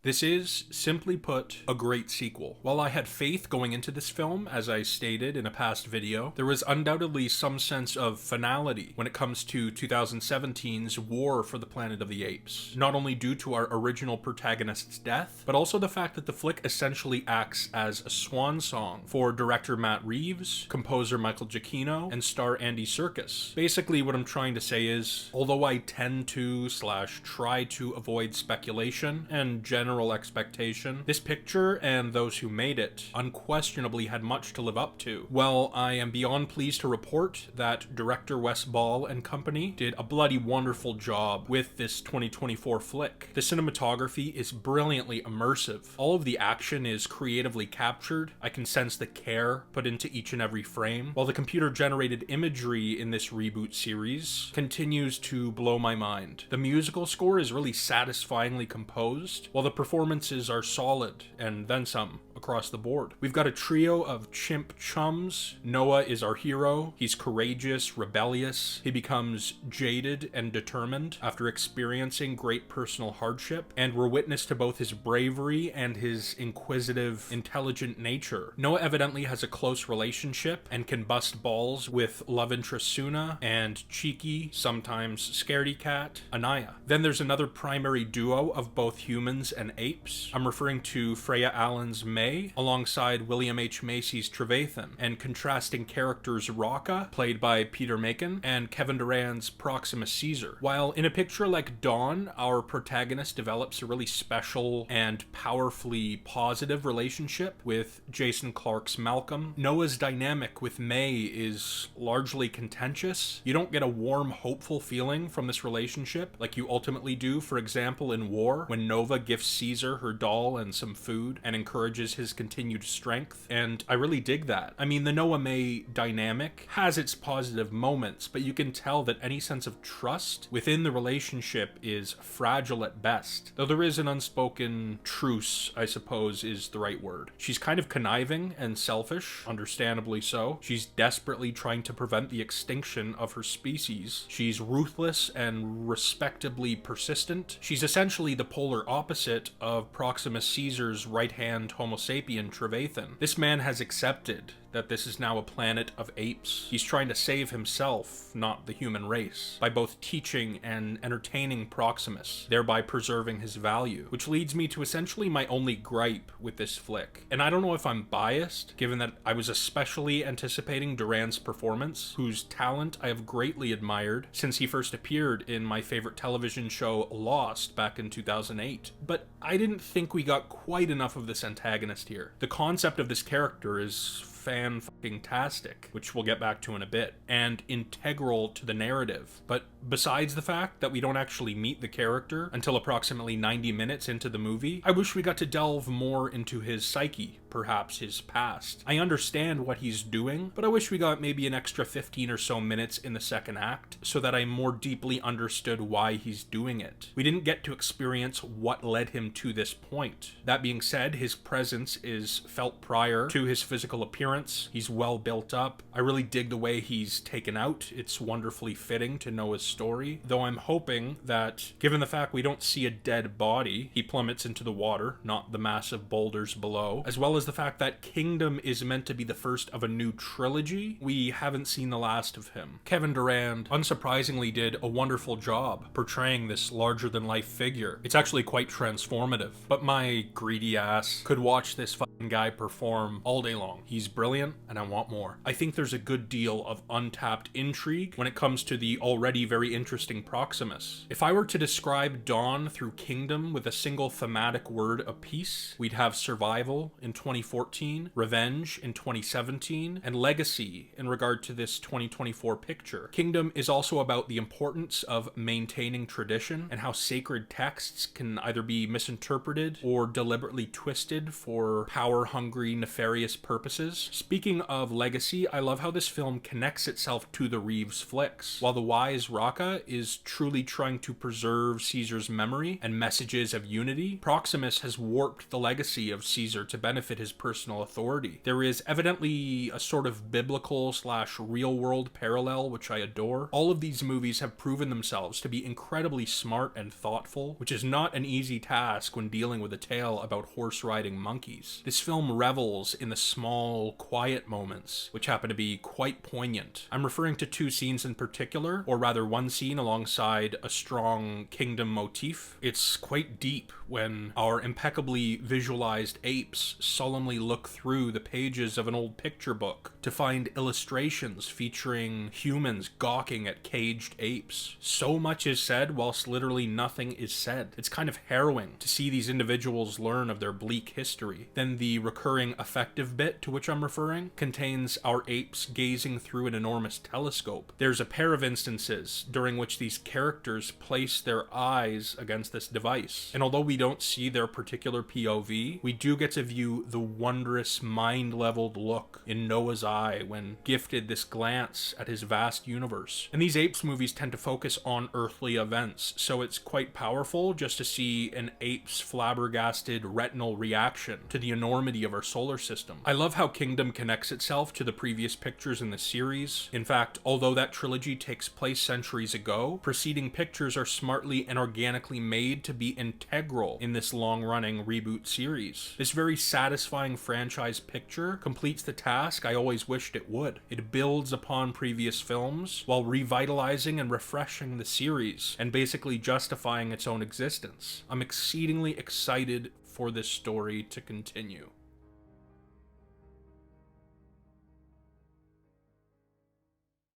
This is, simply put, a great sequel. While I had faith going into this film, as I stated in a past video, there was undoubtedly some sense of finality when it comes to 2017's War for the Planet of the Apes. Not only due to our original protagonist's death, but also the fact that the flick essentially acts as a swan song for director Matt Reeves, composer Michael Giacchino, and star Andy Serkis. Basically, what I'm trying to say is, although I tend to / try to avoid speculation and general expectation, this picture and those who made it unquestionably had much to live up to. Well, I am beyond pleased to report that director Wes Ball and company did a bloody wonderful job with this 2024 flick. The cinematography is brilliantly immersive. All of the action is creatively captured. I can sense the care put into each and every frame, while the computer-generated imagery in this reboot series continues to blow my mind. The musical score is really satisfyingly composed, while the performances are solid, and then some, across the board. We've got a trio of chimp chums. Noah is our hero. He's courageous, rebellious. He becomes jaded and determined after experiencing great personal hardship, and we're witness to both his bravery and his inquisitive, intelligent nature. Noah evidently has a close relationship and can bust balls with love interest Suna and cheeky, sometimes scaredy cat, Anaya. Then there's another primary duo of both humans and apes. I'm referring to Freya Allen's May alongside William H. Macy's Trevathan, and contrasting characters Rocca, played by Peter Macon, and Kevin Durand's Proxima Caesar. While in a picture like Dawn, our protagonist develops a really special and powerfully positive relationship with Jason Clarke's Malcolm, Noah's dynamic with May is largely contentious. You don't get a warm, hopeful feeling from this relationship like you ultimately do, for example, in War, when Nova gifts Caesar her doll and some food and encourages his continued strength, and I really dig that. I mean, the Noah May dynamic has its positive moments, but you can tell that any sense of trust within the relationship is fragile at best, though there is an unspoken truce, I suppose is the right word. She's kind of conniving and selfish, understandably so. She's desperately trying to prevent the extinction of her species. She's ruthless and respectably persistent. She's essentially the polar opposite of Proxima Caesar's right-hand Homo sapien Trevathan. This man has accepted that this is now a planet of apes. He's trying to save himself, not the human race, by both teaching and entertaining Proximus, thereby preserving his value, which leads me to essentially my only gripe with this flick. And I don't know if I'm biased, given that I was especially anticipating Durand's performance, whose talent I have greatly admired since he first appeared in my favorite television show Lost back in 2008. But I didn't think we got quite enough of this antagonist here. The concept of this character is fan-fucking-tastic, which we'll get back to in a bit, and integral to the narrative. But besides the fact that we don't actually meet the character until approximately 90 minutes into the movie, I wish we got to delve more into his psyche, perhaps his past. I understand what he's doing, but I wish we got maybe an extra 15 or so minutes in the second act so that I more deeply understood why he's doing it. We didn't get to experience what led him to this point. That being said, his presence is felt prior to his physical appearance. He's well built up. I really dig the way he's taken out. It's wonderfully fitting to Noah's story, though I'm hoping that, given the fact we don't see a dead body, he plummets into the water, not the massive boulders below, as well as the fact that Kingdom is meant to be the first of a new trilogy, we haven't seen the last of him. Kevin Durand, unsurprisingly, did a wonderful job portraying this larger-than-life figure. It's actually quite transformative, but my greedy ass could watch this fucking guy perform all day long. He's brilliant, and I want more. I think there's a good deal of untapped intrigue when it comes to the already very interesting Proximus. If I were to describe Dawn through Kingdom with a single thematic word apiece, we'd have survival in 2014, revenge in 2017, and legacy in regard to this 2024 picture. Kingdom is also about the importance of maintaining tradition and how sacred texts can either be misinterpreted or deliberately twisted for power power-hungry, nefarious purposes. Speaking of legacy, I love how this film connects itself to the Reeves flicks. While the wise Rocca is truly trying to preserve Caesar's memory and messages of unity, Proximus has warped the legacy of Caesar to benefit his personal authority. There is evidently a sort of biblical / real-world parallel, which I adore. All of these movies have proven themselves to be incredibly smart and thoughtful, which is not an easy task when dealing with a tale about horse-riding monkeys. This film revels in the small, quiet moments, which happen to be quite poignant. I'm referring to 2 scenes in particular, or rather one scene alongside a strong kingdom motif. It's quite deep when our impeccably visualized apes solemnly look through the pages of an old picture book to find illustrations featuring humans gawking at caged apes. So much is said whilst literally nothing is said. It's kind of harrowing to see these individuals learn of their bleak history. Then the recurring affective bit to which I'm referring contains our apes gazing through an enormous telescope. There's a pair of instances during which these characters place their eyes against this device, and although we don't see their particular POV, we do get to view the wondrous mind-leveled look in Noah's eye when gifted this glance at his vast universe. And these Apes movies tend to focus on earthly events, so it's quite powerful just to see an ape's flabbergasted retinal reaction to the enormity of our solar system. I love how Kingdom connects itself to the previous pictures in the series. In fact, although that trilogy takes place centuries ago, preceding pictures are smartly and organically made to be integral in this long-running reboot series. This very satisfying franchise picture completes the task I always wished it would. It builds upon previous films while revitalizing and refreshing the series and basically justifying its own existence. I'm exceedingly excited for this story to continue.